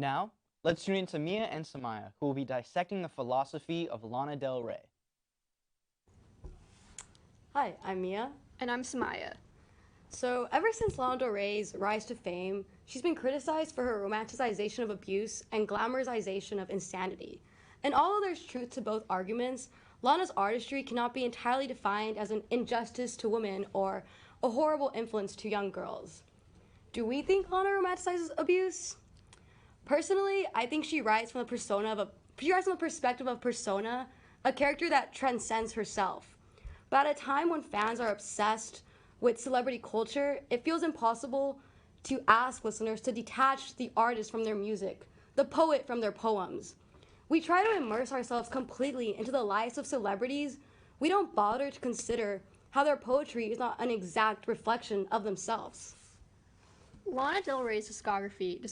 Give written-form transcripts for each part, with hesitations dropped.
Now, let's tune in to Mia and Summaiya, who will be dissecting the philosophy of Lana Del Rey. Hi, I'm Mia. And I'm Summaiya. So, ever since Lana Del Rey's rise to fame, she's been criticized for her romanticization of abuse and glamorization of insanity. And although there's truth to both arguments, Lana's artistry cannot be entirely defined as an injustice to women or a horrible influence to young girls. Do we think Lana romanticizes abuse? Personally, I think she writes from the perspective of Persona, a character that transcends herself. But at a time when fans are obsessed with celebrity culture, it feels impossible to ask listeners to detach the artist from their music, the poet from their poems. We try to immerse ourselves completely into the lives of celebrities. We don't bother to consider how their poetry is not an exact reflection of themselves. Lana Del Rey's discography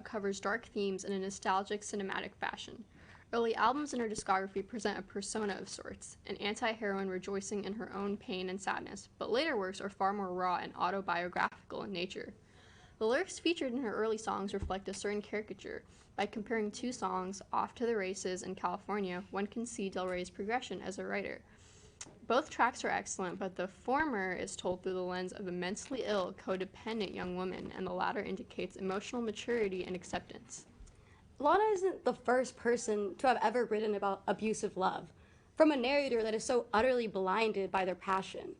covers dark themes in a nostalgic cinematic fashion. Early albums in her discography present a persona of sorts, an anti-heroine rejoicing in her own pain and sadness, but later works are far more raw and autobiographical in nature. The lyrics featured in her early songs reflect a certain caricature. By comparing two songs, Off to the Races and California, one can see Del Rey's progression as a writer. Both tracks are excellent, but the former is told through the lens of a mentally ill, codependent young woman, and the latter indicates emotional maturity and acceptance. Lana isn't the first person to have ever written about abusive love, from a narrator that is so utterly blinded by their passion.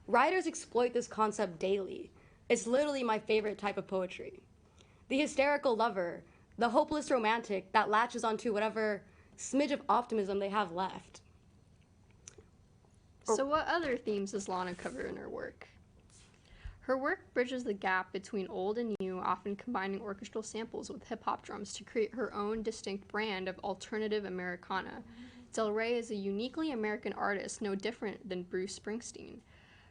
Writers exploit this concept daily. It's literally my favorite type of poetry. The hysterical lover, the hopeless romantic that latches onto whatever smidge of optimism they have left. So what other themes does Lana cover in her work? Her work bridges the gap between old and new, often combining orchestral samples with hip-hop drums to create her own distinct brand of alternative Americana. Del Rey is a uniquely American artist, no different than Bruce Springsteen.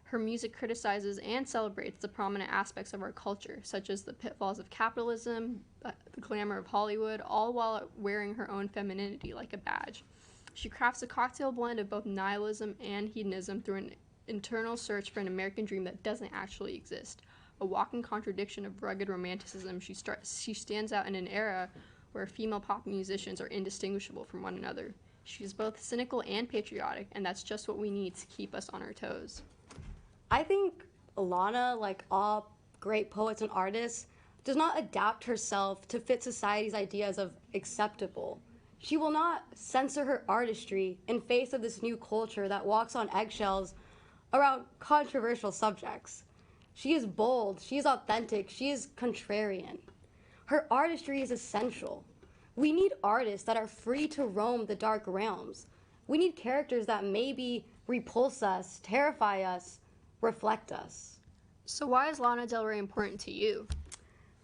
Her music criticizes and celebrates the prominent aspects of our culture, such as the pitfalls of capitalism, the glamour of Hollywood, all while wearing her own femininity like a badge. She crafts a cocktail blend of both nihilism and hedonism through an internal search for an American dream that doesn't actually exist. A walking contradiction of rugged romanticism, she stands out in an era where female pop musicians are indistinguishable from one another. She is both cynical and patriotic, and that's just what we need to keep us on our toes. I think Lana, like all great poets and artists, does not adapt herself to fit society's ideas of acceptable. She will not censor her artistry in face of this new culture that walks on eggshells around controversial subjects. She is bold, she is authentic, she is contrarian. Her artistry is essential. We need artists that are free to roam the dark realms. We need characters that maybe repulse us, terrify us, reflect us. So why is Lana Del Rey important to you?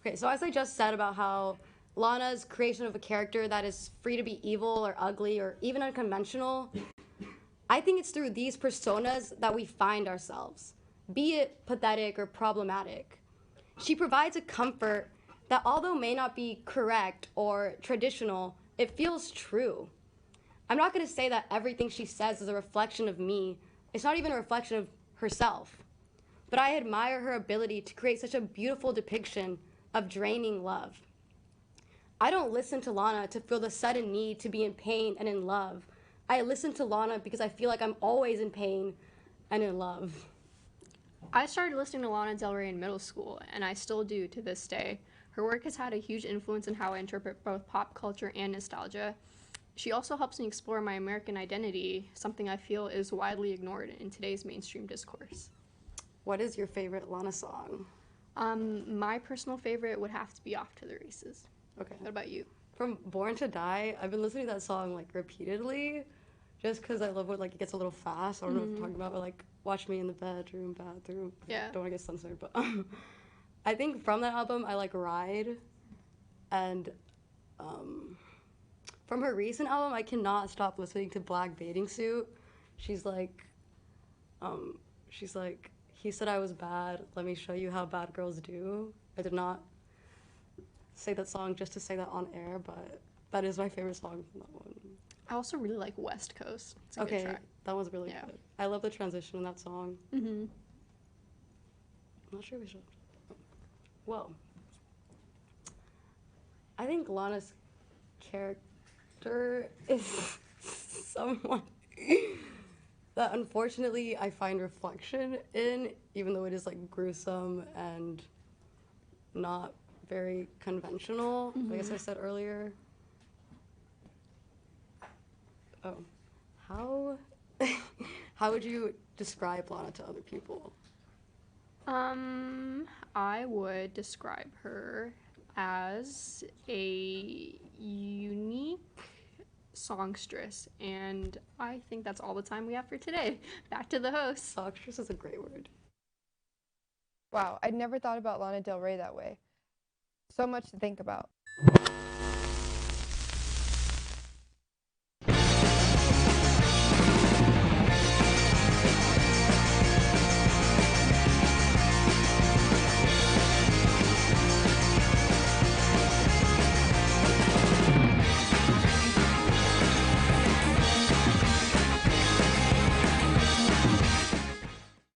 Okay, so as I just said about how Lana's creation of a character that is free to be evil or ugly or even unconventional, I think it's through these personas that we find ourselves, be it pathetic or problematic. She provides a comfort that, although may not be correct or traditional, it feels true. I'm not going to say that everything she says is a reflection of me. It's not even a reflection of herself. But I admire her ability to create such a beautiful depiction of draining love. I don't listen to Lana to feel the sudden need to be in pain and in love. I listen to Lana because I feel like I'm always in pain and in love. I started listening to Lana Del Rey in middle school, and I still do to this day. Her work has had a huge influence in how I interpret both pop culture and nostalgia. She also helps me explore my American identity, something I feel is widely ignored in today's mainstream discourse. What is your favorite Lana song? My personal favorite would have to be Off to the Races. Okay. What about you? From Born to Die, I've been listening to that song like repeatedly, just because I love when like it gets a little fast. I don't know what I'm talking about, but like Watch Me in the Bedroom, Bathroom. Yeah. Don't want to get censored, but I think from that album I like Ride, and from her recent album I cannot stop listening to Black Bathing Suit. She's like, he said I was bad. Let me show you how bad girls do. I did not say that song just to say that on air, but that is my favorite song from that one. I also really like West Coast. It's a good track. That was really good. I love the transition in that song. I'm not sure we should. Well, I think Lana's character is someone that unfortunately I find reflection in, even though it is like gruesome and not very conventional, I guess I said earlier. Oh, how how would you describe Lana to other people? I would describe her as a unique songstress, and I think that's all the time we have for today. Back to the host. Songstress is a great word. Wow, I'd never thought about Lana Del Rey that way. So much to think about.